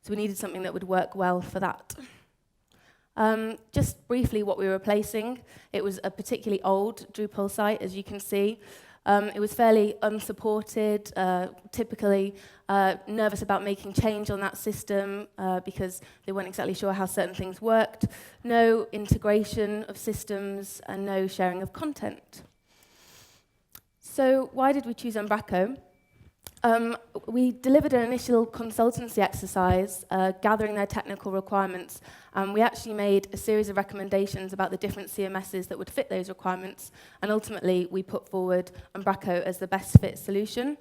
So we needed something that would work well for that. Just briefly what we were replacing, it was a particularly old Drupal site, as you can see. It was fairly unsupported, typically nervous about making change on that system because they weren't exactly sure how certain things worked. No integration of systems and no sharing of content. So why did we choose Umbraco? We delivered an initial consultancy exercise, gathering their technical requirements, and we actually made a series of recommendations about the different CMSs that would fit those requirements, and ultimately we put forward Umbraco as the best fit solution.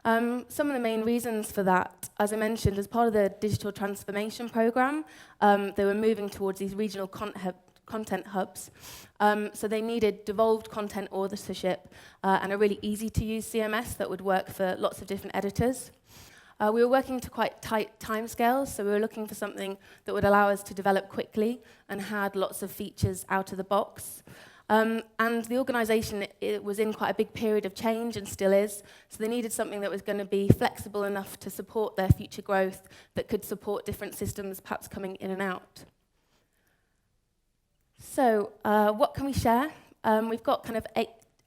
Some of the main reasons for that, as I mentioned, as part of the digital transformation program, they were moving towards these regional content hubs. So they needed devolved content authorship and a really easy-to-use CMS that would work for lots of different editors. We were working to quite tight timescales, so we were looking for something that would allow us to develop quickly and had lots of features out of the box. And the organisation it was in quite a big period of change and still is, so they needed something that was going to be flexible enough to support their future growth, that could support different systems perhaps coming in and out. So what can we share? We've got kind of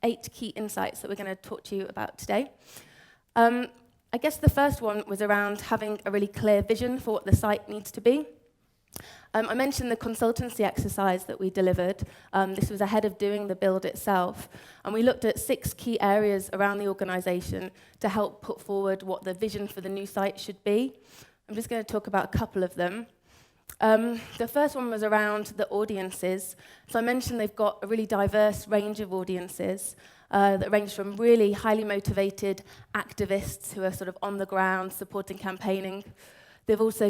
eight key insights that we're going to talk to you about today. I guess the first one was around having a really clear vision for what the site needs to be. I mentioned the consultancy exercise that we delivered. This was ahead of doing the build itself. And we looked at 6 key areas around the organisation to help put forward what the vision for the new site should be. I'm just going to talk about a couple of them. The first one was around the audiences. So I mentioned they've got a really diverse range of audiences that range from really highly motivated activists who are sort of on the ground supporting campaigning. They've also